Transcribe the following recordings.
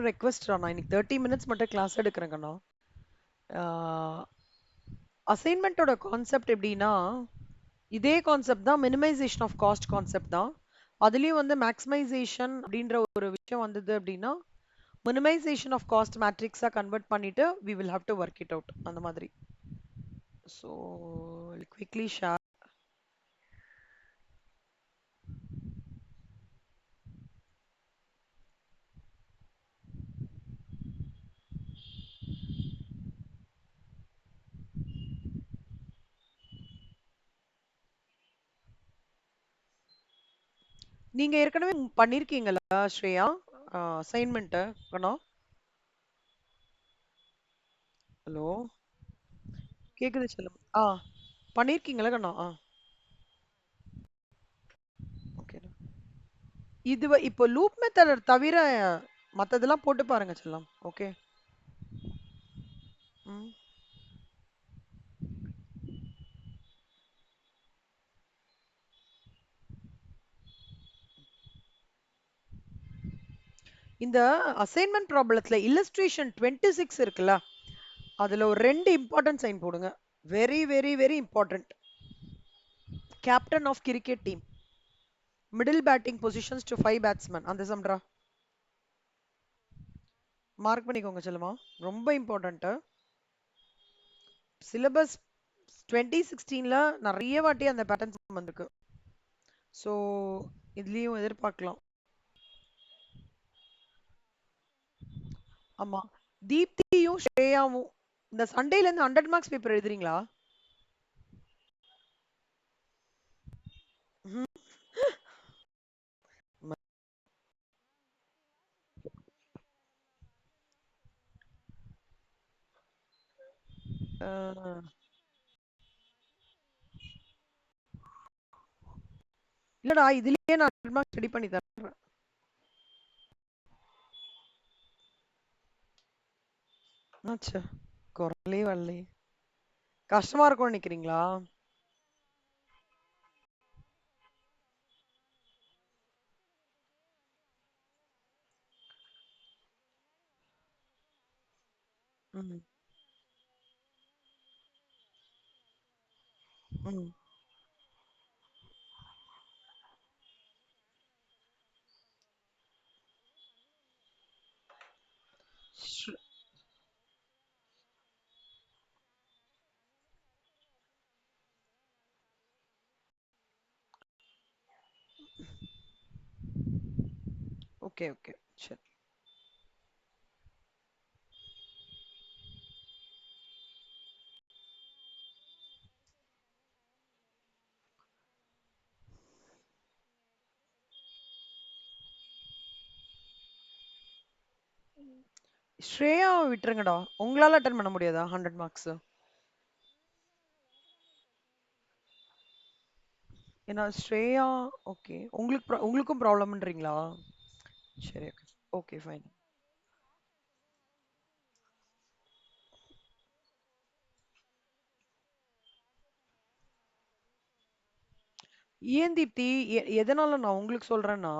Request நான் இன்னைக்கு 30 minutes மட்டும் கிளாஸ் எடுக்கிறேங்கண்ணா. அசைன்மெண்ட்டோட கான்செப்ட் எப்படின்னா, இதே கான்செப்ட் தான், மினிமைசேஷன் ஆஃப் காஸ்ட் கான்செப்ட் தான். அதுலயும் வந்து மேக்ஸிமைசேஷன் அப்படின்ற ஒரு விஷயம் வந்தது அப்படின்னா, மினிமைசேஷன் ஆஃப் காஸ்ட் மேட்ரிக்ஸா கன்வெர்ட் பண்ணிட்டு we will have to work it out அந்த மாதிரி. So quickly share. நீங்க ஏற்கனவே பண்ணிருக்கீங்களா ஸ்ரேயா அசைன்மெண்ட்? கண்ணா, ஹலோ, கேக்குது சொல்லுங்க. பண்ணிருக்கீங்களா கண்ணா? ஓகே. இது இப்போ லூப் மெத்தட் தவிர மத்ததெல்லாம் போட்டு பாருங்க செல்லம். ஓகே. ம். இந்த அசைன்மெண்ட் ப்ராப்ளத்துல இல்லஸ்ட்ரேஷன் 26 இருக்குல்ல, அதுல ஒரு ரெண்டு இம்பார்ட்டன்ட் சைன் போடுங்க. Very very very important. Captain of cricket team, middle batting positions to 5 batsman, அந்த சம்ரா மார்க் பண்ணிக்கோங்க செல்லமா. ரொம்ப இம்பார்ட்டன்ட். சிலபஸ் 2016ல நிறைய வாட்டி அந்த பேட்டர்ன்ஸ் வந்திருக்கு. ஸோ இதுலயும் எதிர்பார்க்கலாம். ஆமா, தீப்தியும் ஸ்ரேயாவும் இந்த சண்டேல இருந்து 100 மார்க்ஸ் பேப்பர் எழுதுறீங்களா? ம்ஹும். அஹ், இல்லடா, இதுலயே நான் 100 மார்க்ஸ் ரெடி பண்ணி தரேன். ஆச்சு, குரலே வரலையே. கஷ்டமா இருக்கும்னு நினைக்கிறீங்களா? ம். ம். ஓகே ஓகே, சரி. ஸ்ரேயா விட்டுருங்கடா. உங்களால அட்டன் பண்ண முடியாதா 100 மார்க்ஸ்? ஏன்னா ஸ்ரேயா, ஓகே, உங்களுக்கும் ப்ராப்ளம்ன்றீங்களா? சரி, ஓகே. Okay fine. ஏன் தீப்தி, எதனால நான் உங்களுக்கு சொல்றேன்னா,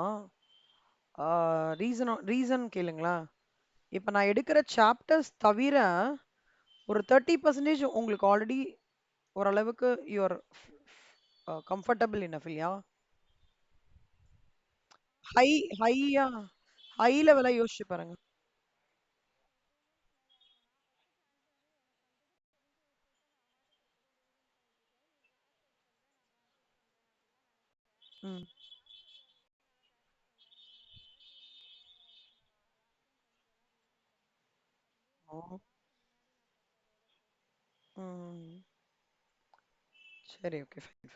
ரீசன் கேளுங்களேன். இப்ப நான் எடுக்கிற சாப்டர்ஸ் தவிர ஒரு 30% உங்களுக்கு ஆல்ரெடி ஓரளவுக்கு யூஆர் கம்ஃபர்டபிள் இனஃப் இல்லையா? ஹை ஹையா ஹை லெவலா யோசிச்சு பாருங்க. ம். ஓ. ம். சரி, ஓகே ஃபைன்.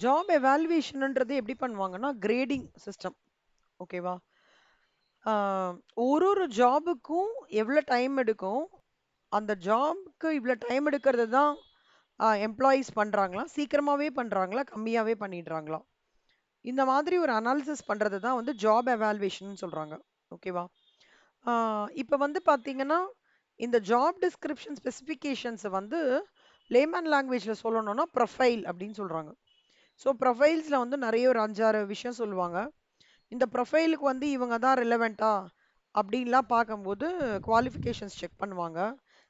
ஜாப் எவாலுவேஷன்ன்றது எப்படி பண்ணுவாங்கன்னா கிரேடிங் சிஸ்டம். ஓகேவா? ஆஹ் ஒரு ஒரு ஜாபுக்கும் எவ்வளோ டைம் எடுக்கும், அந்த ஜாப்க்கு இவ்வளோ டைம் எடுக்கிறது தான் எம்ப்ளாயீஸ் பண்றாங்களா, சீக்கிரமாவே பண்றாங்களா, கம்மியாவே பண்ணிடுறாங்களா, இந்த மாதிரி ஒரு அனாலிசிஸ் பண்றது தான் வந்து ஜாப் எவாலுவேஷன் சொல்றாங்க. ஓகேவா? இப்போ வந்து பாத்தீங்கன்னா இந்த ஜாப் டிஸ்கிரிப்ஷன் ஸ்பெசிஃபிகேஷன்ஸை வந்து லேமன் லாங்குவேஜ்ல சொல்லணும்னா ப்ரொஃபைல் அப்படின்னு சொல்றாங்க. ஸோ ப்ரொஃபைல்ஸ்ல வந்து நிறைய ஒரு 5-6 விஷயம் சொல்லுவாங்க. இந்த ப்ரொஃபைலுக்கு வந்து இவங்க தான் ரிலவெண்ட்டா அப்படின்லாம் பார்க்கும்போது குவாலிஃபிகேஷன்ஸ் செக் பண்ணுவாங்க,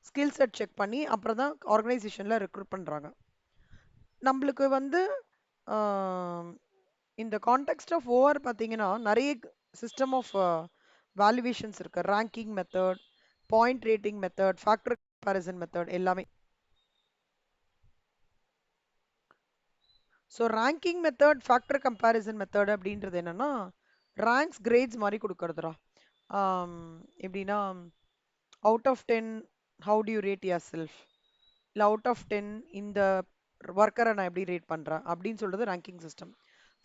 ஸ்கில் செட் செக் பண்ணி அப்புறம் தான் ஆர்கனைசேஷன்ல ரெக்ரூட் பண்றாங்க. நம்மளுக்கு வந்து ஆம், இந்த கான்டெக்ட் ஆஃப் ஓவர் பார்த்தீங்கன்னா நிறைய சிஸ்டம் ஆஃப் வேல்யூவேஷன்ஸ் இருக்கு. Ranking method, point rating method, factor comparison method எல்லாமே. So ranking method, factor comparison method அப்படின்றது என்னன்னா ரேங்க்ஸ் கிரேட்ஸ் மாதிரி கொடுக்கறதுடா. எப்படின்னா out of 10 how do you rate yourself, இல்லை அவுட் ஆஃப் 10 இந்த ஒர்க்கரை நான் எப்படி ரேட் பண்ணுறேன் அப்படின்னு சொல்றது ranking system.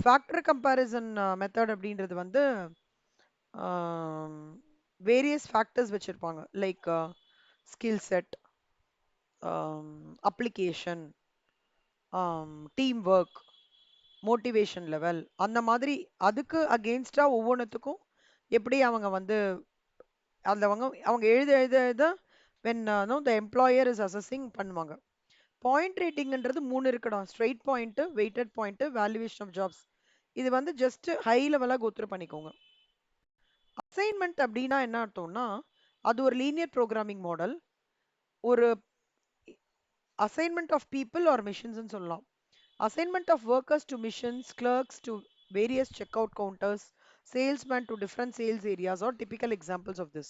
Factor comparison method அப்படின்றது வந்து வேரியஸ் ஃபேக்டர்ஸ் வச்சுருப்பாங்க. Like skill set, application, team work, motivation level, அந்த மாதிரி அதுக்கு அகெயின்ஸ்டா ஒவ்வொன்றுத்துக்கும் எப்படி அவங்க வந்து அந்த அவங்க அவங்க எழுத எழுத எழுத when no the employer is assessing பண்ணுவாங்க. பாயிண்ட் ரேட்டிங்ன்றது 3 இருக்குடா: straight point, weighted point, valuation of jobs. இது வந்து ஜஸ்ட் ஹை லெவலாக கோத்ரூ பண்ணிக்கோங்க. அசைன்மெண்ட் அப்படின்னா என்ன அர்த்தம்னா அது ஒரு லீனியர் ப்ரோக்ராமிங் மாடல். ஒரு அசைன்மெண்ட் ஆஃப் பீப்புள் ஆர் மிஷின்ஸ்னு சொல்லலாம். Assignment of workers to missions, clerks to various checkout counters, salesmen to different sales areas are typical examples of this.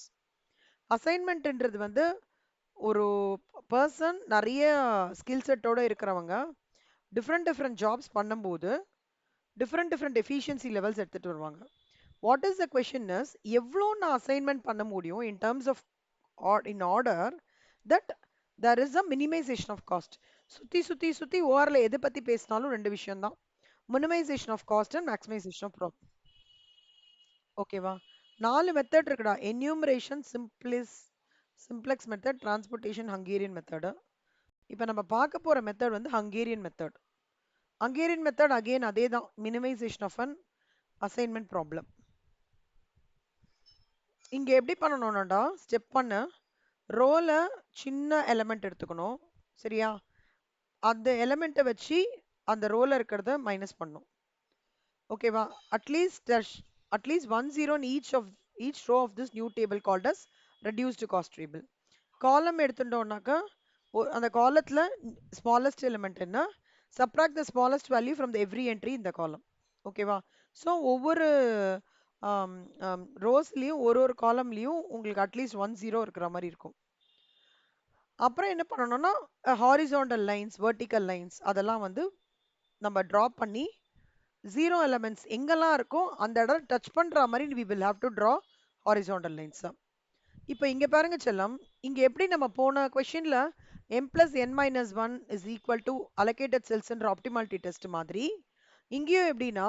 அசைன்மெண்ட்ன்றது வந்து ஒரு பர்சன் நிறைய ஸ்கில் செட்டோட இருக்கிறவங்க டிஃப்ரெண்ட் டிஃப்ரெண்ட் ஜாப்ஸ் பண்ணும்போது different different efficiency levels எடுத்துட்டு வருவாங்க. What is the question is எவ்வளோ நான் அசைன்மெண்ட் பண்ண முடியும் in terms of in order that there is a minimization of cost. சுத்தி சுத்தி சுத்தி ஓஆர்ல எதை பத்தி பேசினாலும் ரெண்டு விஷயம் தான்: minimization of cost and maximization of profit. ஓகேவா? 4 மெத்தட் இருக்குடா: enumeration, simplex method, transportation, Hungarian method. இப்போ நம்ம பார்க்க போற மெத்தட் வந்து Hungarian method. Hungarian method again அதே தான், minimization of an assignment problem. இங்க எப்படி பண்ணணும்னாடா, ஸ்டெப் 1 ரோல சின்ன எலமெண்ட் எடுத்துக்கணும். சரியா? அந்த எலமெண்ட்டை வச்சு அந்த ரோல இருக்கிறத மைனஸ் பண்ணும். ஓகேவா? At least 1 0 in each row of this new table called as reduced cost table. காலம் எடுத்துட்டோம்னாக்கா அந்த காலத்துல ஸ்மாலஸ்ட் எலிமெண்ட் என்ன, subtract the smallest value from the every entry in the column. ஓகேவா? ஸோ ஒவ்வொரு ரோஸ்லயும் ஒரு ஒரு காலம்லயும் உங்களுக்கு அட்லீஸ்ட் 1 0 இருக்கிற மாதிரி இருக்கும். அப்புறம் என்ன பண்ணணும்னா ஹாரிசாண்டல் லைன்ஸ், வெர்டிக்கல் லைன்ஸ் அதெல்லாம் வந்து நம்ம ட்ராப் பண்ணி ஜீரோ எலமெண்ட்ஸ் எங்கெல்லாம் இருக்கோ அந்த இடம் டச் பண்ற மாதிரி we will have to draw horizontal lines. இப்போ இங்க பாருங்க செல்லம், இங்க எப்படி நம்ம போன கொஸ்டின்ல m+n-1 is equal to allocated cells என்ற ஆப்டிமாலிட்டி டெஸ்ட் மாதிரி இங்கேயும் எப்படின்னா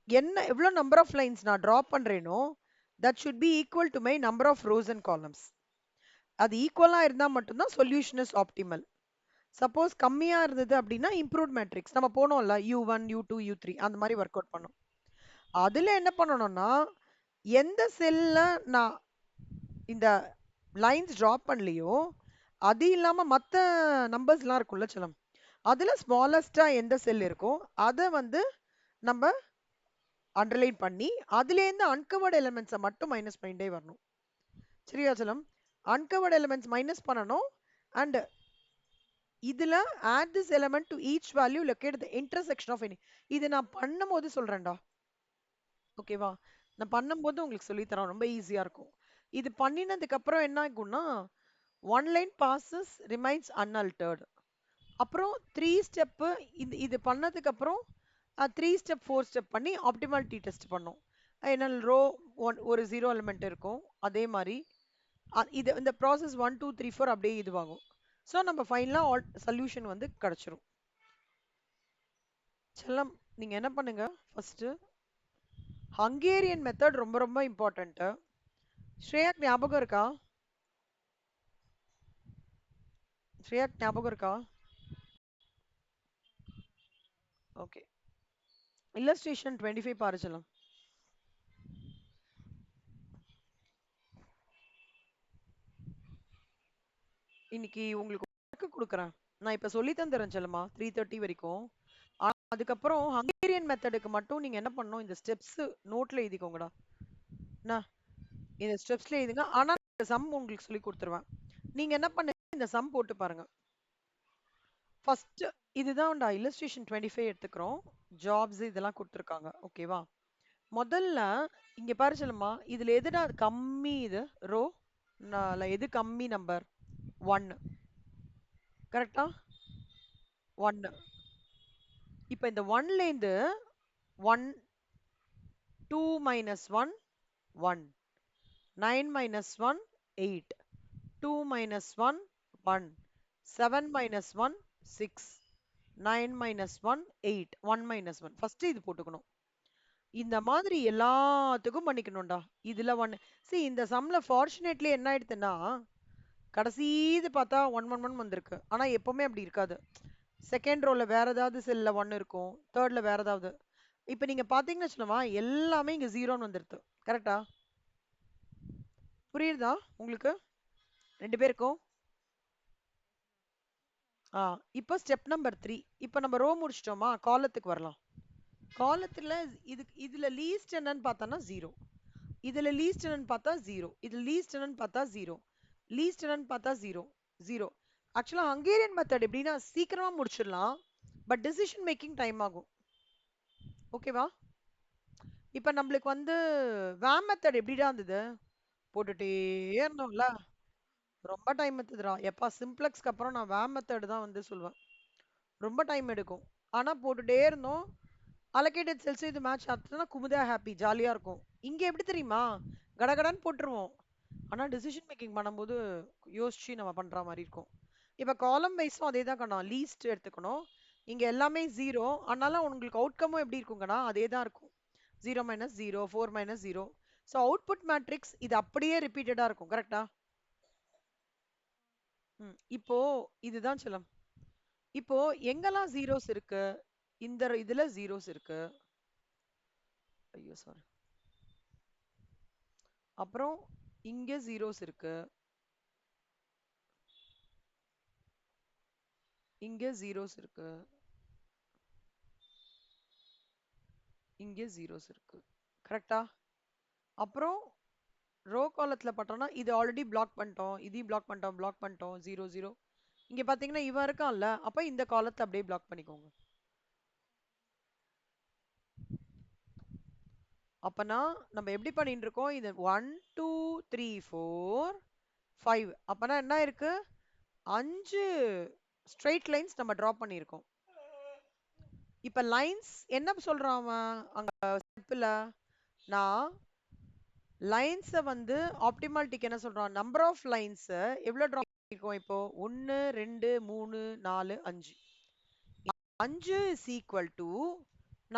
என்ன எவ்வளோ நம்பர் ஆஃப் லைன்ஸ் நான் draw பண்றேனோ that should be equal to my number of rows and columns. அது ஈக்குவலா இருந்தா மட்டும்தான் சொல்யூஷன் இஸ் ஆப்டிமல். சப்போஸ் கம்மியா இருந்தது அப்படின்னா இம்ப்ரூவ்ட் மேட்ரிக்ஸ் நம்ம போனோம்ல, U1 U2 U3 அந்த மாதிரி ஒர்க் அவுட் பண்ணோம். அதுல என்ன பண்ணணும்னா எந்த செல்ல நான் இந்த லைன்ஸ் ட்ராப் பண்ணலையோ அது இல்லாம மற்ற நம்பர்ஸ்லாம் இருக்கும்ல செல்லம், அதுல ஸ்மாலஸ்டா எந்த செல் இருக்கோ அதை வந்து நம்ம அண்டர்லைன் பண்ணி அதுலேருந்து அன்கவர்ட் எலிமெண்ட்ஸை மட்டும் மைனஸ் பண்ணிட்டே வரணும். சரியா செல்லம்? அன்கவர்ட் எலிமெண்ட்ஸ் மைனஸ் பண்ணணும். அண்ட் இதுல add this element to each value locate the intersection of any. இது நான் பண்ணும்போது சொல்றேன்டா. ஓகேவா? நான் பண்ணும்போது உங்களுக்கு சொல்லி தரேன், ரொம்ப ஈஸியா இருக்கும். இது பண்ணினதுக்கு அப்புறம் என்ன ஆகும்னா one line passes remains unaltered. அப்புறம் 3 ஸ்டெப் இது பண்ணதுக்கு அப்புறம் 3 ஸ்டெப் 4 ஸ்டெப் பண்ணி ஆப்டிமாலிட்டி டெஸ்ட் பண்ணோம். ஏன்னா ரோ ஒரு ஜீரோ எலிமெண்ட் இருக்கும், அதே மாதிரி இது இந்த ப்ராசஸ் 1 2 3 4 அப்படியே இதுவாகும். ஸோ நம்ம ஃபைனலாக சொல்யூஷன் வந்து கிடைச்சிரும். செல்லம், நீங்க என்ன பண்ணுங்க ஃபர்ஸ்ட், ஹங்கேரியன் மெத்தட் ரொம்ப ரொம்ப இம்பார்ட்டன்ட். ஸ்ரேயாக்கு ஞாபகம் இருக்கா? ஸ்ரேயாக்கு ஞாபகம் இருக்கா? ஓகே. இல்லஸ்ட்ரேஷன் 25 பாரு செல்லம். இன்னைக்கு உங்களுக்கு ஒர்க் கொடுக்குறேன். நான் இப்ப சொல்லி தந்துறேன் செல்லம்மா 3:30 வரைக்கும். அதுக்கப்புறம் ஹங்கேரியன் மெத்தடுக்கு மட்டும் நீங்க என்ன பண்ணணும், இந்த ஸ்டெப்ஸ் நோட்ல எழுதிக்கோங்கடா. என்ன, இந்த ஸ்டெப்ஸ்ல எழுதுங்க. ஆனா சம் உங்களுக்கு சொல்லி கொடுத்துருவேன். நீங்க என்ன பண்ணுங்க, இந்த சம் போட்டு பாருங்க. ஃபர்ஸ்ட் இதுதான்டா இல்லஸ்ட்ரேஷன் 25 எடுத்துக்கிறோம். ஜாப்ஸ் இதெல்லாம் கொடுத்துருக்காங்க. ஓகேவா? முதல்ல இங்க பாரு செல்லம்மா, இதுல எதுடா கம்மி? இது ரோ எது கம்மி நம்பர்? 1. கரெக்டா? 1. இப்ப இந்த 1ல இருந்து 1, 2 minus 1, 1. 9 minus 1, 8. 2 minus 1, 1. 7 minus 1, 6. 9 minus 1, 8. 1 minus 1. First இது போட்டுக்கணும். இந்த மாதிரி எல்லாத்துக்கும் பண்ணிக்கணும்டா. இதுல 1. See, இந்த சம்ல ஃபார்ச்சுனேட்லி என்ன ஆயிடுதுன்னா, கடைசி இது பார்த்தா 1 1 1 வந்திருக்கு. ஆனா எப்பவுமே அப்படி இருக்காது. செகண்ட் ரோல வேற ஏதாவது செல்ல 1 இருக்கும். தேர்ட்ல வேற ஏதாவது. இப்ப நீங்க பாத்தீங்கன்னு வச்சுக்கோமா, எல்லாமே இங்க 0ன்னு வந்துருது. கரெக்டா? புரியுதா உங்களுக்கு 2 பேருக்கும்? ஆ, இப்போ ஸ்டெப் நம்பர் 3. இப்போ நம்ம ரோ முடிச்சிட்டோமா, காலத்துக்கு வரலாம். காலத்துல இதுல லீஸ்ட் என்னன்னு பார்த்தோம்னா 0. இதுல லீஸ்ட் என்னன்னு பார்த்தா 0. இதுல லீஸ்ட் என்னன்னு பார்த்தா 0. லீஸ்ட் என்னன்னு பார்த்தா 0. 0. ஆக்சுவலா ஹங்கேரியன் மெத்தட் எப்படின்னா சீக்கிரமா முடிச்சிடலாம். பட் டிசிஷன் மேக்கிங் டைம் ஆகும். ஓகேவா? இப்ப நம்மளுக்கு வந்து வேம் மெத்தட் எப்படிடா இருந்தது? போட்டுட்டே இருந்தோம்ல. ரொம்ப டைம் எடுத்ததுடா. எப்பா சிம்ப்ளெக்ஸ்க்கு அப்புறம் நான் வேம் மெத்தட் தான் வந்து சொல்லுவேன். ரொம்ப டைம் எடுக்கும். ஆனா போட்டுட்டே இருந்தோம். அலோகேட்டட் செல்ஸ் இது மேட்ச் ஆச்சுன்னா குமுதா ஹாப்பி, ஜாலியா இருக்கும். இங்க எப்படி தெரியுமா? கடகடன்னு போட்டுருவோம். ஆனா டிசிஷன் மேக்கிங் பண்ணும்போது யோசிச்சு நம்ம பண்ற மாதிரி இருக்கும். இப்ப காலம் வைஸும் அதே தான் கண்ணா. லீஸ்ட் எடுத்துக்கணும். இங்க எல்லாமே 0. ஆனாலும் உங்களுக்கு அவுட்கமும் எப்படி இருக்குங்கண்ணா? அதே தான் இருக்கும். 0 minus 0, 4 minus 0. So output matrix இது அப்படியே ரிப்பீட்டடா இருக்கும். கரெக்டா? இப்போ இதுதான் செல்லம். இப்போ எங்கெல்லாம் ஜீரோஸ் இருக்கு? இந்த இதுல ஜீரோஸ் இருக்கு. ஐயோ சாரி. அப்புறம் இங்க ஜீரோஸ் இருக்கு. இங்க ஜீரோஸ் இருக்கு. இங்க ஜீரோஸ் இருக்கு. கரெக்டா? அப்புறம் ரோ காலத்துல பார்த்தோம்னா இது ஆல்ரெடி பிளாக் பண்ணிட்டோம். இதையும் பிளாக் பண்ணிட்டோம், பிளாக் பண்ணிட்டோம். 0 0. இங்க பாத்தீங்கன்னா இவன் இருக்கான்ல, அப்ப இந்த காலத்தை அப்படியே பிளாக் பண்ணிக்கோங்க. அப்பனா நம்ம எப்படி பண்ணிட்டு இருக்கோம்? இது 1 2 3 4 5. அப்பனா என்ன இருக்கு? 5 ஸ்ட்ரெயிட் லைன்ஸ் நம்ம டிரா பண்ணியிருக்கோம். இப்ப லைன்ஸ் என்ன சொல்றான் அவன் அங்க ஸ்டெப்ல? நான் லைன்ஸை வந்து ஆப்டிமாலிட்டிக்கு என்ன சொல்றான்? நம்பர் ஆஃப் லைன்ஸ் எவ்வளவு டிரா பண்ணிருக்கோம் இப்போ? 1 2 3 4 5. 5 is equal to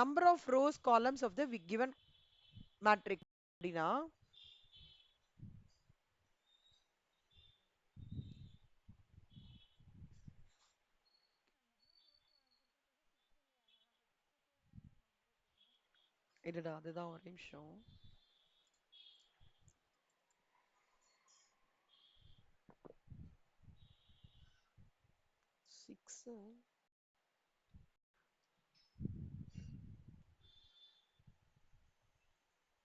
number of rows columns of the given matrix. அப்படின்னா இதுடா அதுதான் ஒரு நிமிஷம். 6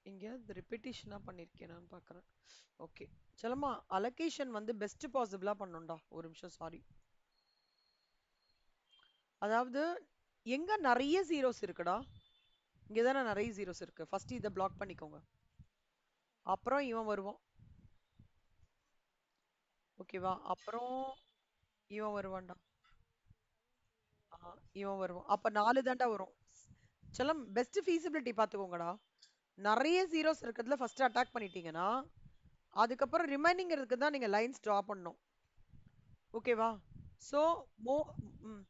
எங்கேயாவது ரிப்பீட்டேஷனா பண்ணிருக்கேன் நான் பாக்குறேன். ஓகே செல்லம்மா, அலோகேஷன் வந்து பெஸ்ட் பாசிபிளா பண்ணும்டா. ஒரு நிமிஷம் சாரி. அதாவது எங்க நிறைய ஜீரோஸ் இருக்குடா? இங்கதானே நிறைய ஜீரோஸ் இருக்கு. ஃபர்ஸ்ட் இதை பிளாக் பண்ணிக்கோங்க. அப்புறம் இவன் வருவான். ஓகேவா? அப்புறம் இவன் வருவான்டா. இவன் வருவான். அப்ப 4 தாண்டா வரும். செல்லம், பெஸ்ட் ஃபீசிபிலிட்டி பாத்துக்கோங்கடா. நிறைய ஜீரோஸ் இருக்கிறதுல ஃபர்ஸ்ட் அட்டாக் பண்ணிட்டீங்கன்னா அதுக்கப்புறம் ரிமைனிங் இருக்கு தான் நீங்க லைன்ஸ் டிரா பண்ணணும். ஓகேவா? சோ மோ ம்,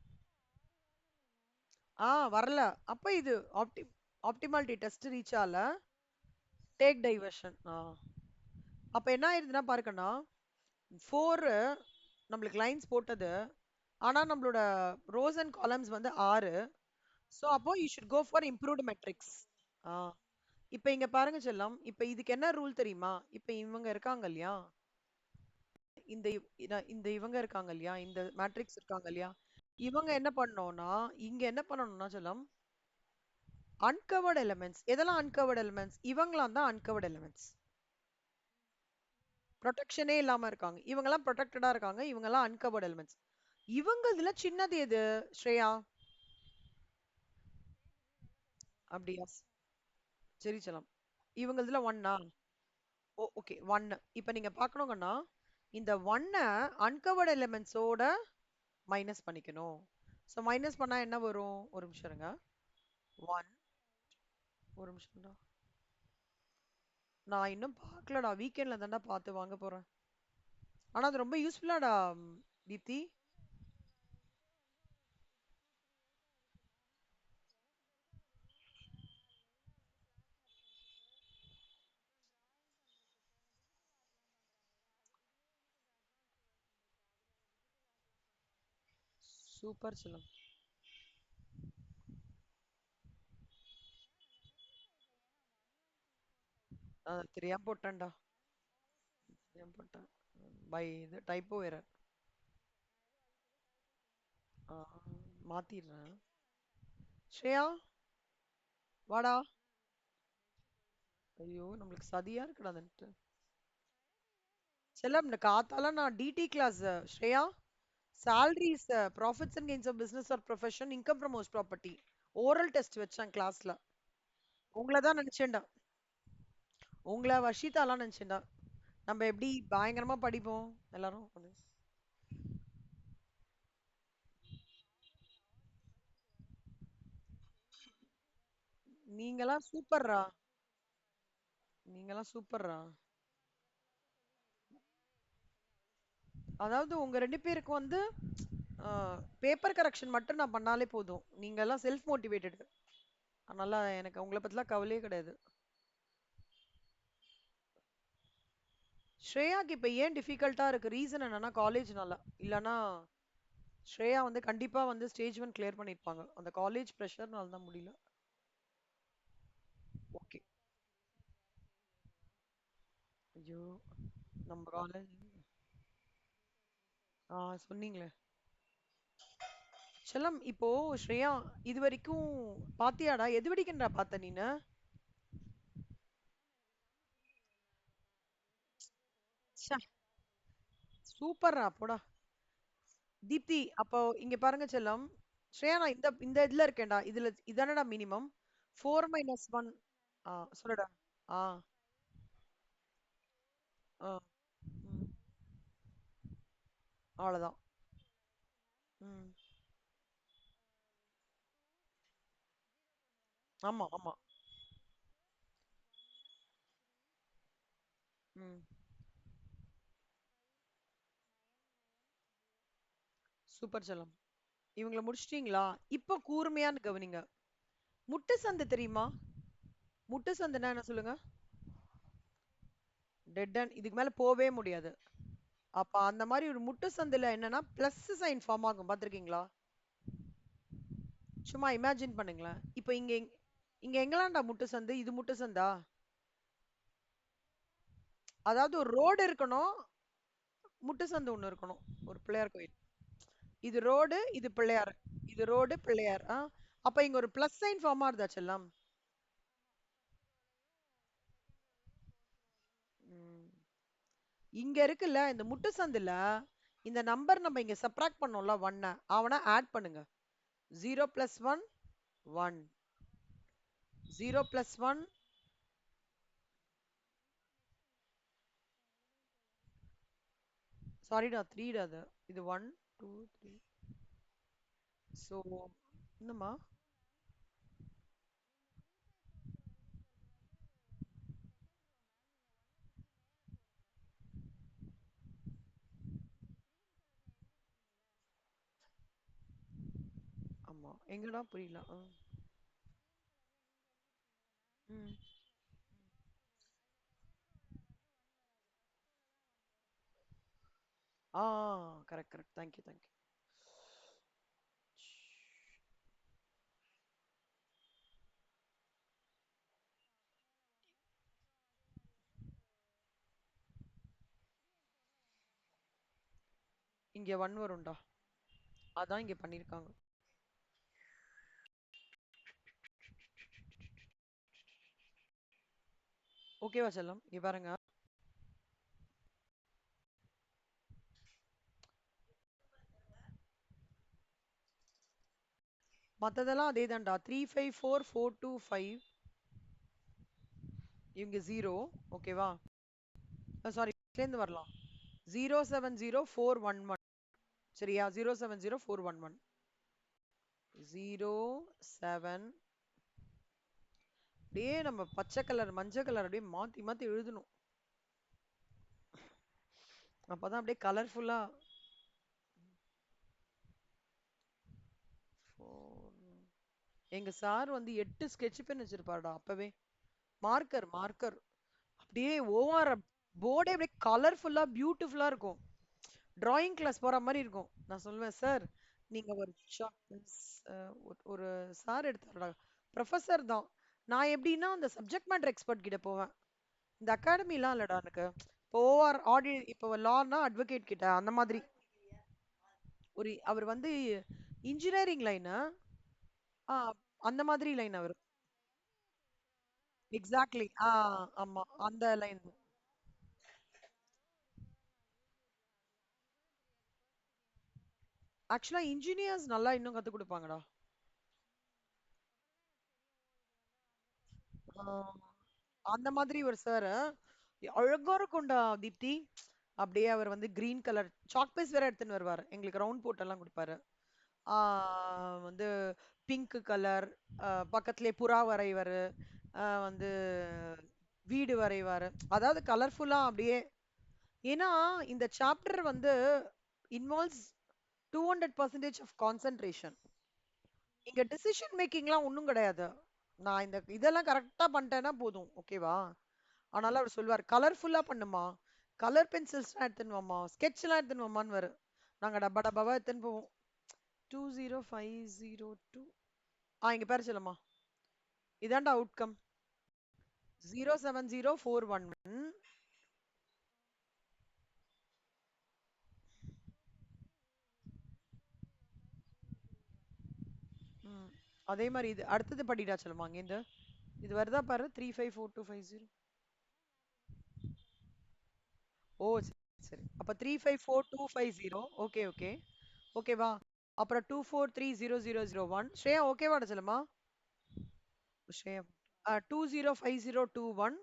வரல. அப்ப இது ஆப்டி ஆப்டிமாலிட்டி டெஸ்ட் ரீச் ஆகல. Take diversion. அப்ப என்ன ஆயிருதுன்னா பாருக்கண்ணா, 4 நம்மளுக்கு லைன்ஸ் போட்டது. ஆனா நம்மளோட ரோஸ் அண்ட் காலம்ஸ் வந்து 6. சோ அப்போ you should go for improved matrix. ஆ இப்ப இங்க பாருங்க செல்லம். இப்ப இதுக்கு என்ன ரூல் தெரியுமா? இப்ப இவங்க இருக்காங்க இல்லையா? இந்த இவங்க இருக்காங்க இல்லையா? இந்த மேட்ரிக்ஸ் இருக்காங்க இல்லையா? இவங்க என்ன பண்ணோம்னா, இங்க என்ன பண்ணணும்னா செல்லம், அன்கவர்ட் எலிமெண்ட்ஸ். எதெல்லாம் அன்கவர்ட் எலிமெண்ட்ஸ்? இவங்களாம் தான் அன்கவர்ட் எலிமெண்ட்ஸ். ப்ரொடெக்ஷனே இல்லாம இருக்காங்க. இவங்கெல்லாம் ப்ரொடெக்டடா இருக்காங்க. இவங்கெல்லாம் அன்கவர்ட் எலிமெண்ட்ஸ். இவங்க இதுல சின்னது எது ஸ்ரேயா? அப்படியா? சரி செல்லம். இவங்க இதுல ஒன்னா? ஓகே, ஒன்னு. இப்ப நீங்க பார்க்கணுங்கன்னா, இந்த ஒன்ன அன்கவர்ட் எலிமெண்ட்ஸோட மைனஸ் பண்ணிக்கணும். ஸோ மைனஸ் பண்ணா என்ன வரும்? ஒரு நிமிஷம் இருங்க. ஒன். ஒரு நிமிஷம்டா. நான் இன்னும் பார்க்கலடா. வீக்கெண்ட்ல தான்டா பார்த்து வாங்க போறேன். ஆனா அது ரொம்ப யூஸ்ஃபுல்லாடா தீப்தி. சூப்பர் செல்லம். தெரியாம போட்டேன்டா. தெரியாம போட்டேன். பை இது டைப்போ எரர். மாத்திடுறேன். ஸ்ரேயா, வாடா. ஐயோ, நம்மளுக்கு சதியா இருக்குடா அதுன்ட்டு. செல்லம், இந்த காத்தால நான் டிடி class Shreya. salaries, profits and gains of business or profession, income from host property. Oral test வச்சேன் கிளாஸ்ல. உங்களை தான் நினைச்சேன்டா. உங்களை வர்ஷிதாலாம் நினைச்சேன்டா. நம்ம எப்படி பயங்கரமா படிப்போம் எல்லாரும். நீங்களாம் சூப்பர்ரா. நீங்களாம் சூப்பர்ரா. அதாவது உங்க 2 பேருக்கு வந்து பேப்பர் கரெக்ஷன் மட்டும் நான் பண்ணாலே போதும். நீங்க எல்லாம் செல்ஃப் மோட்டிவேட்டட். அதனால எனக்கு உங்களை பத்திலாம் கவலையே கிடையாது. ஸ்ரேயாக்கு இப்ப ஏன் டிஃபிகல்ட்டா இருக்கு? ரீசன் என்னன்னா காலேஜ்னால. இல்லனா ஸ்ரேயா வந்து கண்டிப்பா வந்து ஸ்டேஜ் 1 கிளியர் பண்ணிருப்பாங்க. அந்த காலேஜ் ப்ரெஷர்னால தான் முடியல. ஓகே. ஐயோ, நம்ம காலேஜ். சொன்னீங்களே. செல்லம், இப்போ ஸ்ரேயா, இது வரைக்கும் பாத்தியாடா? எது வரைக்கும்டா பார்த்த நீனு? சூப்பர்ரா போடா. தீப்தி, அப்போ இங்க பாருங்க செல்லம். ஸ்ரேயா, நான் இந்த இந்த இதுல இருக்கேன்டா. இதுல இதானடா மினிமம். 4 - 1. சொல்லுடா. ஆ ஆ ம். அவ்வளவுதான். ம். ஆமா ஆமா. ம். சூப்பர் செல்லம். இவங்கள முடிச்சிட்டீங்களா? இப்போ கூர்மையான்னு கவனிங்க. முட்டு சந்து தெரியுமா? முட்டு சந்துன்னா என்ன சொல்லுங்க? டெட் அண்ட் இதுக்கு மேல போவே முடியாது. அப்ப அந்த மாதிரி ஒரு முட்டு சந்துல என்னன்னா பிளஸ் சைன் ஃபார்ம் ஆகும். பாத்திருக்கீங்களா? சும்மா இமேஜின் பண்ணுங்களேன். இப்போ இங்க இங்க எங்கலாம்டா முட்டு சந்து? இது முட்டு சந்தா? அதாவது ஒரு ரோடு இருக்கணும். முட்டு சந்து ஒண்ணு இருக்கணும். ஒரு பிள்ளையார் கோயில். இது ரோடு, இது பிள்ளையார். இது ரோடு, பிள்ளையார். அப்ப இங்க ஒரு பிளஸ் சைன் ஃபார்ம் ஆகுதா செல்லம்? ம். இங்க இருக்குல்ல இந்த முட்டு சந்துல இந்த நம்பர் நம்ம இங்க சப்ராக்ட் பண்ணோம்ல 1, அவனை ஆட் பண்ணுங்க. 0 + 1 1. 0 + 1. சாரிடா, 3டா அது. இது 1 2 3. சோ என்னம்மா? ஆமா. எங்கடா புரியல. ம். ஆ கரெக்ட் கரெக்ட். Thank you thank you. இங்க 1 வரும்டா. அதான் இங்க பண்ணிருக்காங்க. ஓகேவா செல்லம்? இங்க பாருங்க. மத்ததெல்லாம் அதே தான்டா. 354425 இவங்க 0. ஓகேவா? சாரி, சேர்ந்து வரலாம். 070411. சரியா? 070411. 07. அப்படியே நம்ம பச்சை கலர் மஞ்சள் கலர் அப்படியே மாத்தி மாத்தி எழுதணும். அப்பதான் அப்படியே கலர்ஃபுல்லா. எங்க சார் வந்து 8 ஸ்கெட்ச் பென் வச்சிருப்பாருடா அப்பவே. மார்க்கர் மார்க்கர் அப்படியே ஓஆர் போர்டே அப்படியே கலர்ஃபுல்லா பியூட்டிஃபுல்லா இருக்கும். டிராயிங் கிளாஸ் போற மாதிரி இருக்கும். நான் சொல்லுவேன், சார் நீங்க ஒரு ஒரு சார் எடுத்தாருடா, ப்ரொஃபசர் தான். நான் எப்படின்னா அந்த சப்ஜெக்ட் மேட்டர் எக்ஸ்பர்ட் கிட்ட போவேன். இந்த அகாடமிலாம் இல்லடா எனக்கு. இப்போ ஓஆர் ஆடி இப்போ லானா அட்வொகேட் கிட்ட அந்த மாதிரி. ஒரு அவர் வந்து இன்ஜினியரிங் லைனு. ஆ அந்த மாதிரி லைன் அவர். எக்ஸாக்ட்லி. ஆமா அந்த லைன். ஆக்சுவலா இன்ஜினியர்ஸ் நல்லா இன்னும் கத்து கொடுப்பாங்கடா. ஆ, அந்த மாதிரி ஒரு சார் அழகா இருக்கும்டா தீப்தி. அப்படியே அவர் வந்து கிரீன் கலர் சாக் பீஸ் வேற எடுத்துன்னு வருவார், எங்களுக்கு ரவுண்ட் போட்டெல்லாம் கொடுப்பாரு. ஆ, வந்து பிங்க் கலர், பக்கத்துலேயே புறா வரைவாரு, வந்து வீடு வரைவாரு. அதாவது கலர்ஃபுல்லா அப்படியே. ஏன்னா இந்த சாப்டர் வந்து இன்வால்வ்ஸ் 200% ஆஃப் கான்சென்ட்ரேஷன். இங்க டிசிஷன் மேக்கிங்லாம் ஒண்ணும் கிடையாது. நான் இந்த இதெல்லாம் கரெக்டா பண்ணிட்டேன்னா போதும். ஓகேவா? ஆனாலும் அவர் சொல்லுவார், கலர்ஃபுல்லா பண்ணுமா, கலர் பென்சில்ஸ்லாம் எடுத்துன்னு வாமா, ஸ்கெட்ச்லாம் எடுத்துன்னு வாமான்னு வரும். நாங்க டப்பா டப்பாவா எடுத்துன்னு போவோம். 20502. இங்க பேர் சொல்லுமா. இதான்டா அவுட்கம். 070411. அதே மாதிரி இது அடுத்தது படிடா சொல்லுமா இங்கேருந்து. இது வருதா பாரு, 354250. ஓ சரி சரி. அப்ப 354250. Okay okay. ஓகேவா? அப்புறம் 24300001. ஸ்ரேயா ஓகேவாடா சொல்லுமா? ஸ்ரேயா 205021.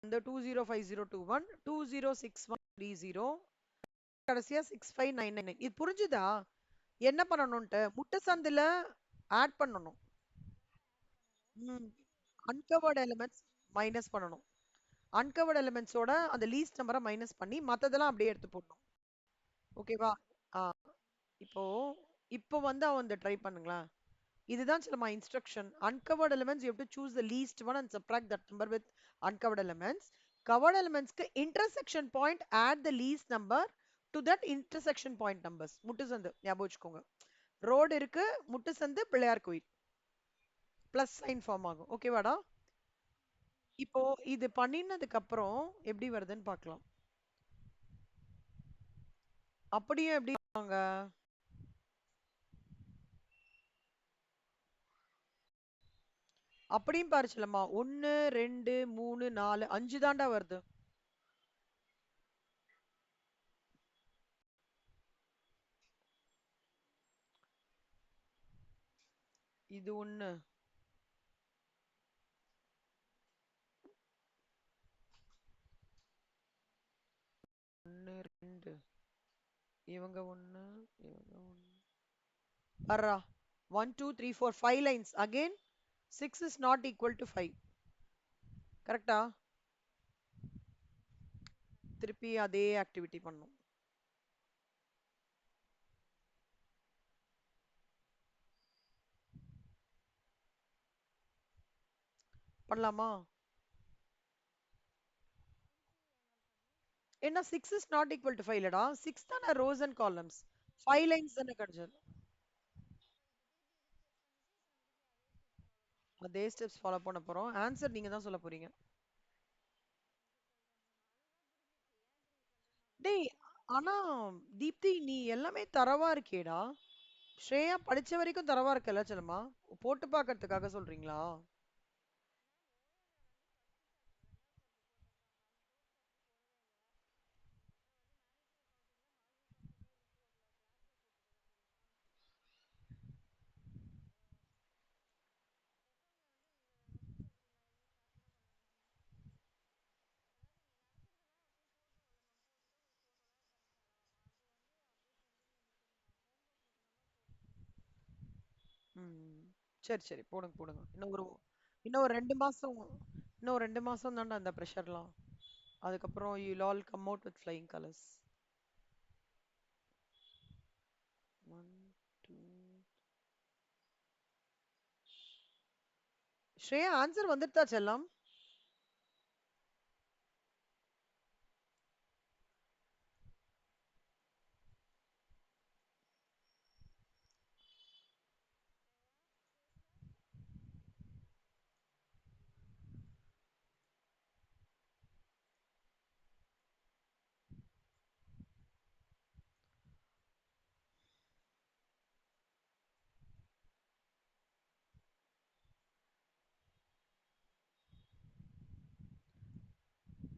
இந்த 205021 206130. கடைசியா 6599. இது புரிஞ்சுதா? என்ன பண்ணணும்ட்டு முட்டை சந்துல ஆட் பண்ணணும். அன்கவர்ட் எலிமெண்ட்ஸ் மைனஸ் பண்ணணும். அன்கவர்ட் எலிமெண்ட்ஸோட அந்த லீஸ்ட் நம்பரை மைனஸ் பண்ணி மத்ததெல்லாம் அப்படியே எடுத்து போடணும். ஓகேவா? ஆ இப்போ இப்போ வந்து அவன் ட்ரை பண்ணுங்களேன். இதுதான் சிலமா instruction. Uncovered elements you have to choose the least one and subtract that number with uncovered elements. Covered elements க்கு intersection point add the least number to that intersection point numbers. முட்டு சந்து ஞாபகம் வச்சுக்கோங்க. Road இருக்கு, முட்டு சந்து, பிள்ளையார் கோயில். Plus sign form ஆகும். ஓகேவாடா? இப்போ இது பண்ணினதுக்கு அப்புறம் எப்படி வருதுன்னு பார்க்கலாம். அப்படியும் எப்படி வாங்க. அப்படியும் பாரு செல்லம்மா. 1 2 3 4 5 தாண்டா வருது. இது 1 1 2. இவங்க 1 இவங்க 1. வர்றா 1 2 3 4 5 lines again. 6 is not equal to 5. கரெக்டா? திருப்பி அதே ஆக்டிவிட்டி பண்ணும். பண்ணலாமா? ஏன்னா 6 இஸ் நாட் ஈக்குவல் டு 5 இல்லடா. 6 தானே ரோஸ் அண்ட் காலம்ஸ். 5 லைன்ஸ் தானே கிடைச்சது. அதே ஸ்டெப்ஸ் ஃபாலோ பண்ண போறோம். ஆன்சர் நீங்க தான் சொல்ல போறீங்க. டேய், ஆனா தீப்தி நீ எல்லாமே தரவா இருக்கேடா. ஸ்ரேயா படிச்ச வரைக்கும் தரவா இருக்கல செல்லமா. போட்டு பார்க்கறதுக்காக சொல்றீங்களா? ம். சரி சரி, போடுங்க போடுங்க. இன்னும் ஒரு 2 மாசம். இன்னும் ஒரு 2 மாசம் தான்டா அந்த ப்ரெஷர்லாம். அதுக்கப்புறம் you'll all come out with flying colors. 1 2. Shreya answer வந்துட்டா செல்லம்?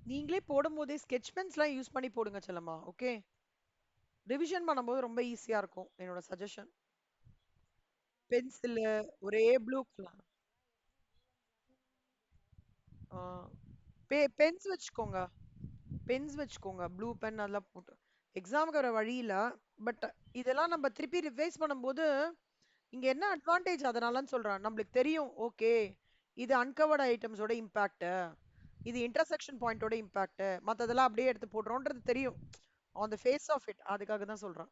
நீங்களே போடும்போதே ஸ்கெட்ச் பென்ஸ்லாம் யூஸ் பண்ணி போடுங்க செல்லம்மா. ஓகே? ரிவிஷன் பண்ணும்போது ரொம்ப ஈஸியா இருக்கும். என்னோட சஜஷன். பென்சிலு ஒரே ப்ளூ கலர். பென்ஸ் வச்சுக்கோங்க. பென்ஸ் வச்சுக்கோங்க. ப்ளூ பென் அதெல்லாம் போட்டு. எக்ஸாமுக்கு வர வழி இல்ல. பட் இதெல்லாம் நம்ம திருப்பி ரிவைஸ் பண்ணும்போது இங்க என்ன அட்வான்டேஜ் அதனாலன்னு சொல்றேன். நம்மளுக்கு தெரியும். ஓகே. இது அன்கவர்ட் ஐட்டம்ஸோட இம்பாக்ட். இது இன்டர்செக்ஷன் பாயிண்டோட இம்பாக்ட். மத்ததெல்லாம் அப்படியே எடுத்து போடுறோன்றது தெரியும். On the face of it. அதுக்காக தான் சொல்றேன்.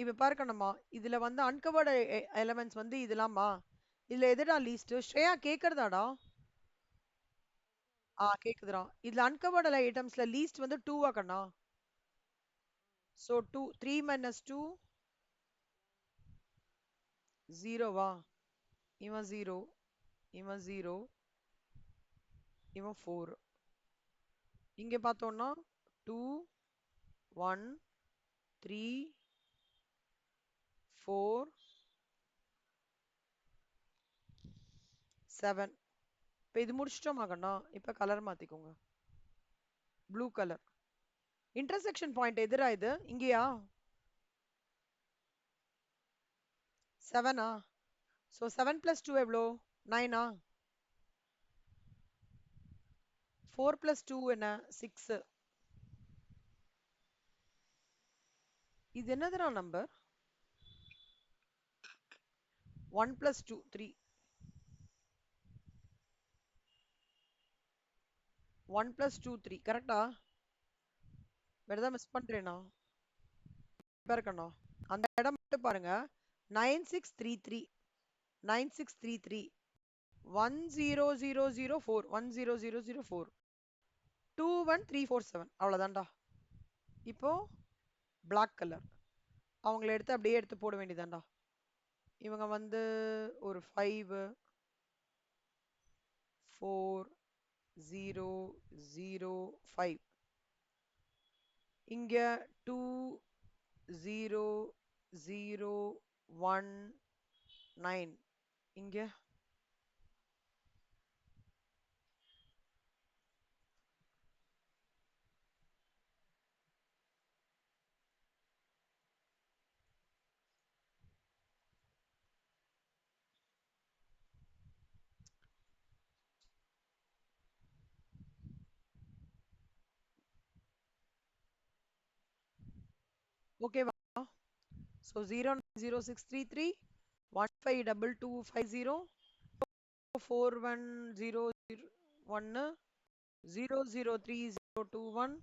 இப்ப பாருக்கணுமா, இதுல வந்து அன்கவர்டு எலமெண்ட்ஸ் வந்து இதெல்லாமா. இதுல எதுடா லீஸ்ட்? ஸ்ரேயா கேக்குறதாடா? கேக்குதுடா. இதுல அன்கவர்டு ஐட்டம்ஸ்ல லீஸ்ட் வந்து 2 கண்ணா. சோ 2 3 minus 2 0 வா? இவன் 0, இவன் 0, இவன் 4. இங்க பார்த்தோம்னா 2 1 3 4 7. இப்ப இது முடிச்சிட்டோமா கண்ணா? இப்ப கலர் மாத்திக்கோங்க. Blue colour. இன்டர்செக்ஷன் பாயிண்ட் எதுடா இது? இங்கயா? 7. சோ 7 plus 2 எவ்வளோ? 9. 4 plus 2 என்ன? 6. இது என்னதுடா நம்பர்? 1 plus 2 3. 1 plus 2 3 கரெக்டா? வேற ஏதாவது மிஸ் பண்றேனா? இருக்கண்ணா. அந்த இடம் மட்டும் பாருங்க. 9633 9633 10004 10004 21347 அவ்வளவுதான்டா. இப்போ Black கலர். அவங்கள எடுத்து அப்படியே எடுத்து போட வேண்டியதான்டா. இவங்க வந்து ஒரு 5 4 0 0 5. இங்க 2 0 0 1 9. இங்க ஓகேவா? So 090633 152250 4101 003021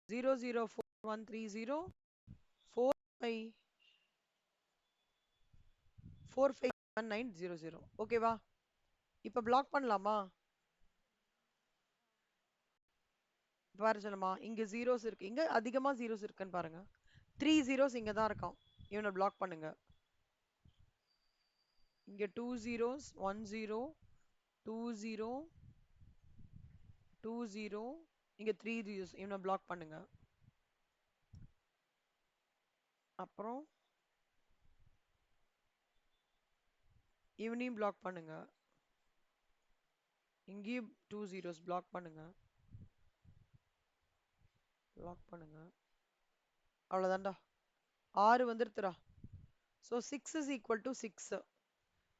004130 45 45 7900. ஓகேவா? இப்ப பிளாக் பண்ணலாமா? பாரு சொல்லுமா, இங்க ஜீரோஸ் இருக்கு. இங்க அதிகமா ஜீரோஸ் இருக்குன்னு பாருங்க. 3 ஜீரோஸ் இங்க தான் இருக்கும். இவனை பிளாக் பண்ணுங்க. இங்க 2 zeros, 1 0, 2 0, 2 0, இங்க 3 zeros. இவனை பிளாக் பண்ணுங்க. அப்புறம் இவனையும் பிளாக் பண்ணுங்க. இங்கேயும் 2 zeros பிளாக் பண்ணுங்க. பிளாக் பண்ணுங்க. அவ்வளவுதான்டா. 6 வந்துருத்துடா. So 6 is equal to 6.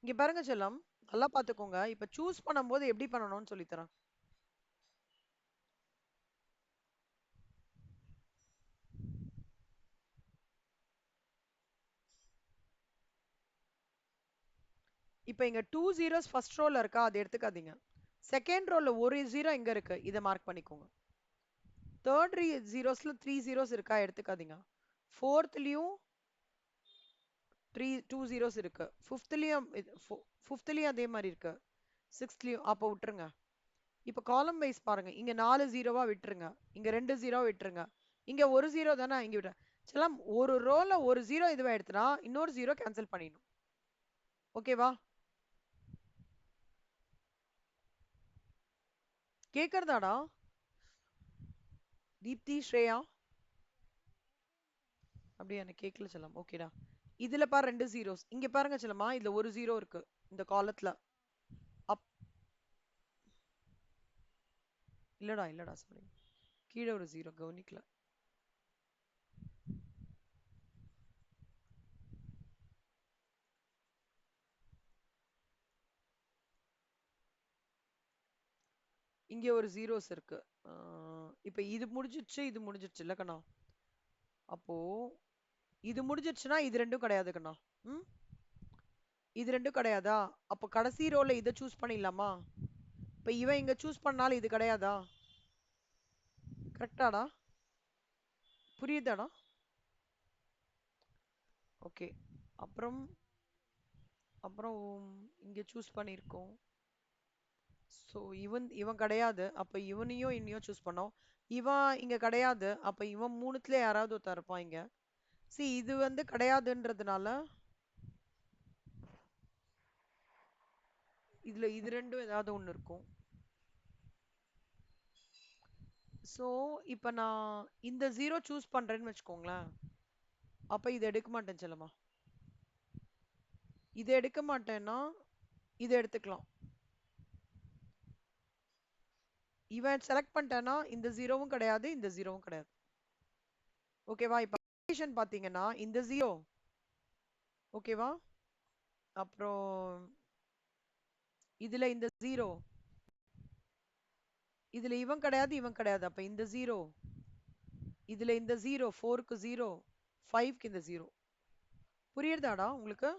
இங்க பாருங்க செல்லம், நல்லா பாத்துக்கோங்க. இப்ப சூஸ் பண்ணும்போது எப்படி பண்ணணும்னு சொல்லித்தரேன். இப்ப இங்க 2 zeros ஃபர்ஸ்ட் ரோல இருக்கா, அதை எடுத்துக்காதீங்க. செகண்ட் ரோல ஒரு ஜீரோ இங்க இருக்கு, இதை மார்க் பண்ணிக்கோங்க. தேர்ட் ஜீரோஸ்ல 3 ஜீரோஸ் இருக்கா, எடுத்துக்காதீங்க. ஃபோர்த்லயும் 2 ஜீரோஸ் இருக்கு. ஃபிஃப்த்லயும் அதே மாதிரி இருக்கு. சிக்ஸ்த்லயும் அப்போ விட்டுருங்க. இப்ப காலம் வைஸ் பாருங்க. இங்க 4 ஜீரோவா விட்டுருங்க. இங்க 2 ஜீரோவா விட்டுருங்க. இங்க ஒரு ஜீரோ தானே, இங்க விட செல்லாம். ஒரு ரோல ஒரு ஜீரோ இதுவா எடுத்துனா இன்னொரு ஜீரோ கேன்சல் பண்ணிடணும். ஓகேவா? கேக்குறதாடா தீப்தி, ஸ்ரேயா? அப்படியே எனக்கு கேட்கல செல்லம். ஓகேடா. இதுல பாரு 2 ஜீரோஸ். இங்க பாருங்க செல்லமா, இதுல ஒரு ஜீரோ இருக்கு இந்த காலத்துல. அப் இல்லடா இல்லடா, சாரி. கீழே ஒரு ஜீரோ கவனிக்கல. இங்க ஒரு ஜீரோஸ் இருக்கு. இப்ப இது முடிஞ்சிடுச்சு, இது முடிஞ்சிடுச்சு இல்ல கண்ணா? அப்போ இது முடிஞ்சிடுச்சுன்னா இது ரெண்டும் கிடையாது கண்ணா. ம், இது ரெண்டும் கிடையாதா? அப்போ கடைசி ரோல இதை சூஸ் பண்ணிடலாமா? இப்ப இவன் இங்க சூஸ் பண்ணாலும் இது கிடையாதா? கரெக்டாடா? புரியுதாடா? ஓகே. அப்புறம் அப்புறம் இங்க சூஸ் பண்ணியிருக்கோம். ஸோ இவன் இவன் கிடையாது, அப்ப இவனையும் இன்னையும் சூஸ் பண்ணோம். இவன் இங்க கிடையாது, அப்ப இவன் மூணுத்துல யாராவது ஒருத்தர் இருப்பான் இங்க. சி இது வந்து கிடையாதுன்றதுனால இதுல இது ரெண்டும் ஏதாவது ஒண்ணு இருக்கும். ஸோ இப்ப நான் இந்த ஜீரோ சூஸ் பண்றேன்னு வச்சுக்கோங்களேன். அப்ப இதை எடுக்க மாட்டேன் செல்லமா. இதை எடுக்க மாட்டேன்னா இதை எடுத்துக்கலாம். இவன் செலக்ட் பண்ணிட்டானா இந்த ஜீரோவும் கிடையாது, இந்த ஜீரோவும் கிடையாது. ஓகேவா? இப்ப பாத்தீங்கன்னா இந்த ஜீரோ ஓகேவா, அப்புறம் இதுல இந்த ஜீரோ, இதுல இவன் கிடையாது, இவன் கிடையாது. அப்ப இந்த ஜீரோ, இதுல இந்த ஜீரோ, 4க்கு ஜீரோ, 5க்கு இந்த ஜீரோ. புரியுதாடா உங்களுக்கு?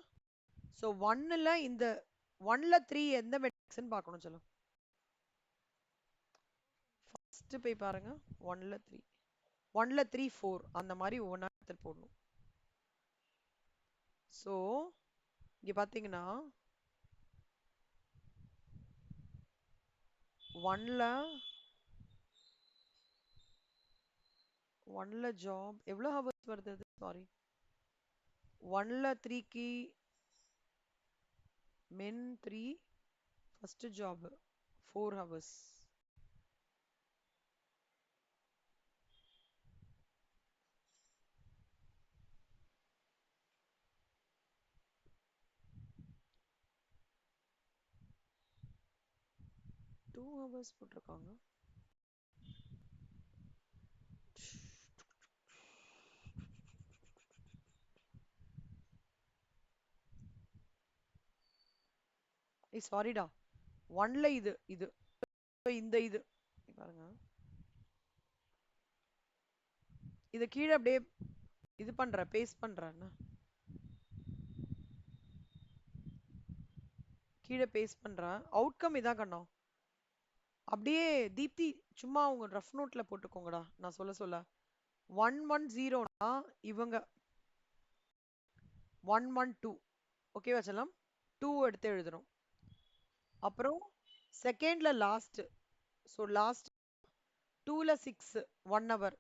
சோ 1ல இந்த 1ல 3 எந்த மெட்ரிக்ஸ்னு பார்க்கணும் சொல்லும். ஃபர்ஸ்ட் போய் பாருங்க. 1ல 3, 1ல 3 4 அந்த மாதிரி ஒவ்வொன்றா எடுத்து போடணும். சோ இங்க பாத்தீங்கன்னா 1ல 1ல ஜாப் எவ்வளவு ஹவர்ஸ் வருது? சாரி, 1ல 3க்கு min 3, first job 4 hours. Two hours போட்டிருக்காங்க. ஏய் சாரிடா, 1ல இது இது இந்த இது பாருங்க. இத கீழே அப்படியே இது பண்ற, பேஸ்ட் பண்றேன். கீழே பேஸ்ட் பண்றேன். அவுட்கம் இதான் கண்ணோம். அப்படியே தீப்தி சும்மா உங்க ரஃப் நோட்ல போட்டுக்கோங்கடா நான் சொல்ல சொல்ல. 110னா இவங்க 112. ஓகேவா செல்லம்? 2 எடுத்து எழுதணும். அப்புறம் செகண்ட்ல லாஸ்ட். ஸோ லாஸ்ட் 2ல 6 1 ஹவர்.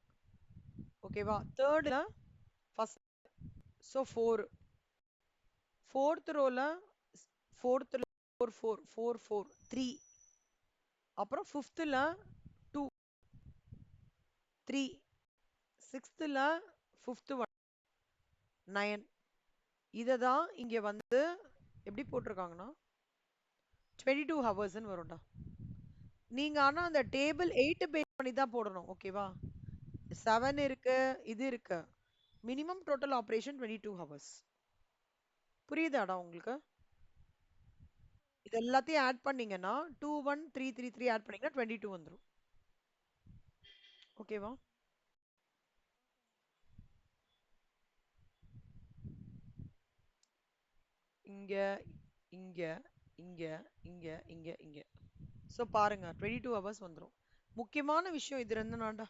ஓகேவா? தேர்ட்ல ஃபர்ஸ்ட். ஸோ 4. ஃபோர்த் ரோல ஃபோர்த்ல 4 4 4 4 3. அப்புறம் ஃபிஃப்த்ல 2 3. சிக்ஸ்த்ல ஃபிஃப்த் 9. இதை தான் இங்க வந்து எப்படி போட்டிருக்காங்கன்னா 22 ஹவர்ஸ்ன்னு வரும்டா. நீங்க ஆனா அந்த டேபிள் 8 பேஸ் பண்ணி தான் போடணும். ஓகேவா? 7 இருக்கு, இது இருக்கு. Minimum total operation 22 hours. புரியுதாடா உங்களுக்கு? இது எல்லாத்தையும் ஆட் பண்ணீங்கன்னா 21333 ஆட் பண்ணீங்கன்னா 22 வந்துரும். ஓகேவா? இங்க இங்க இங்க இங்க இங்க இங்க. சோ பாருங்க 22 ஹவர்ஸ் வந்துரும். முக்கியமான விஷயம் இது ரெண்டு நான்டா.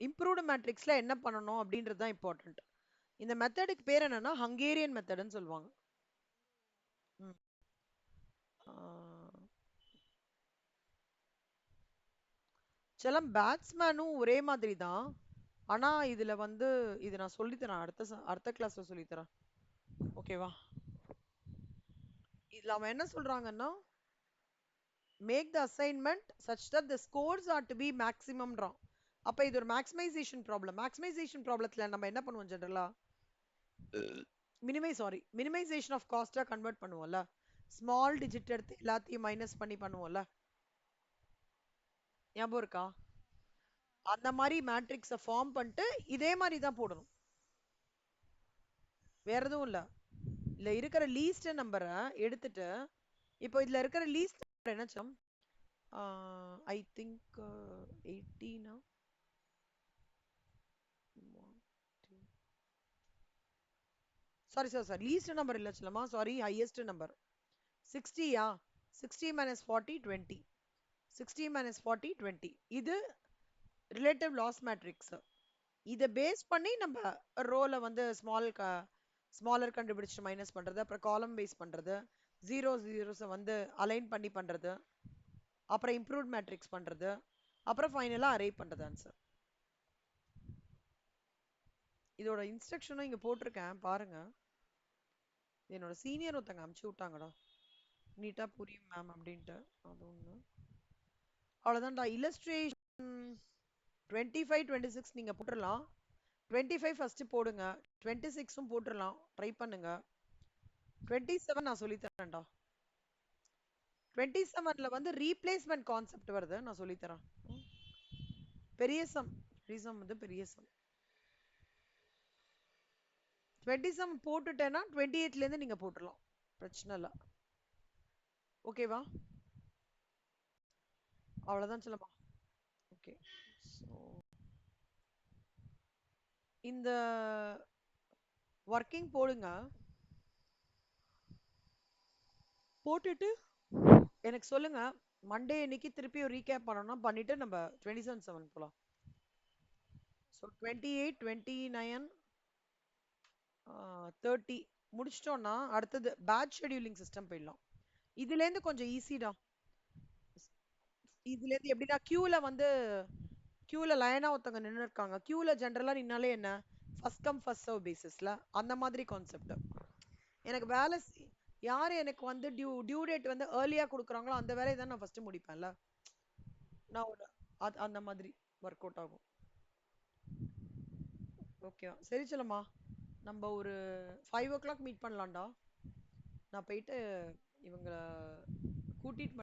இம்ப்ரூவ்டு மேட்ரிக்ஸ்ல என்ன பண்ணணும் அப்படின்றது தான் இம்பார்ட்டன்ட். இந்த மெத்தடுக்கு பேர் என்னன்னா ஹங்கேரியன் மெத்தட்னு சொல்லுவாங்க. ம். ஆ, சில பேட்ஸ்மேனும் ஒரே மாதிரி தான். ஆனா இதுல வந்து இது நான் சொல்லித்தரேன், அடுத்த கிளாஸ்ல சொல்லித்தரேன். ஓகேவா? இதுல அவன் என்ன சொல்றாங்கன்னா make the assignment such that the scores are to be மேக்ஸிமம்ன்றான். அப்ப இது ஒரு மேக்ஸிமைசேஷன் ப்ராப்ளம். மேக்ஸிமைசேஷன் ப்ராப்ளத்துல நம்ம என்ன பண்ணுவோம் ஜெனரலா? மினிமைசேஷன் ஆஃப் காஸ்டா கன்வெர்ட் பண்ணுவோம்ல. ஸ்மால் டிஜிட் எடுத்து எல்லாத்தையும் மைனஸ் பண்ணி பண்ணுவோம்ல. ஞாபகம் இருக்கா? அந்த மாதிரி மேட்ரிக்ஸை ஃபார்ம் பண்ணிட்டு இதே மாதிரி தான் போடணும். வேற எதுவும் இல்ல. இதுல இருக்கிற லீஸ்ட் நம்பரை எடுத்துட்டு இப்போ இதுல இருக்கிற லீஸ்ட் நம்பர் என்ன சொன்னோம்? I think 18. Sorry least number இல்ல சொல்லமா, சாரி ஹையஸ்ட் நம்பர் 60யா. 60 minus 40 20. 60 minus 40 20. இது ரிலேட்டிவ் லாஸ் மேட்ரிக்ஸ். இதை பேஸ் பண்ணி நம்ம ரோல வந்து ஸ்மாலர் கண்டுபிடிச்சு மைனஸ் பண்றது, அப்புறம் காலம் பேஸ் பண்றது, ஜீரோஸை வந்து அலைன் பண்ணி பண்றது, அப்புறம் இம்ப்ரூவ்ட் மேட்ரிக்ஸ் பண்றது, அப்புறம் ஃபைனலா அரே பண்றது ஆன்சர். இதோட இன்ஸ்ட்ரக்ஷனும் இங்க போட்டிருக்கேன் பாருங்க. என்னோட சீனியர் ஒருத்தங்க அமுச்சு விட்டாங்கடா, நீட்டா புரியும் மேம் அப்படின்ட்டு. அது ஒண்ணு. அவ்வளவுதான்டா. இல்லஸ்ட்ரேஷன் 25 26 நீங்க போட்டுடலாம். 25 ஃபர்ஸ்ட் போடுங்க, 26ம் போட்டுடலாம், ட்ரை பண்ணுங்க. 27 நான் சொல்லி தரேன்டா. 27ல வந்து ரீப்ளேஸ்மெண்ட் கான்செப்ட் வருது, நான் சொல்லி தரேன். பெரிய சம் வந்து பெரிய சம். 27 போட்டுட்டேன்னா 28ல இருந்து நீங்க போட்டுடலாம், பிரச்சனை இல்லை. ஓகேவா? அவ்வளவுதான் சொல்லமா. ஓகே. ஸோ இந்த ஒர்க்கிங் போடுங்க. போட்டுட்டு எனக்கு சொல்லுங்க. மண்டே இன்னைக்கு திருப்பி ரீகேப் பண்ணணும், பண்ணிட்டு நம்ம 27 போலாம். ஸோ 28 29 30 முடிச்சிட்டோம்னா அடுத்தது பேட்ச் ஷெட்யூலிங் சிஸ்டம் போயிடலாம். இதுல இருந்து கொஞ்சம் ஈஸிடா. இதுல இருந்து எப்படின்னா கியூல லைனா ஒருத்தவங்க நின்று இருக்காங்க. கியூல ஜென்ரலா நின்னாலே என்ன, ஃபர்ஸ்ட் கம் ஃபர்ஸ்ட் சர்வ் பேசிஸ்ல அந்த மாதிரி கான்செப்ட். எனக்கு யாரு எனக்கு வந்து டியூ டேட் வந்து ஏர்லியா கொடுக்குறாங்களோ அந்த வேலையை தான் நான் ஃபர்ஸ்ட் முடிப்பேன்ல. நான் அந்த மாதிரி ஒர்க் அவுட் ஆகும். ஓகே சரி சொல்லமா. நம்ம ஒரு 5 o'clock மீட் பண்ணலாம்டா. நான் போயிட்டு இவங்க கூட்டிட்டு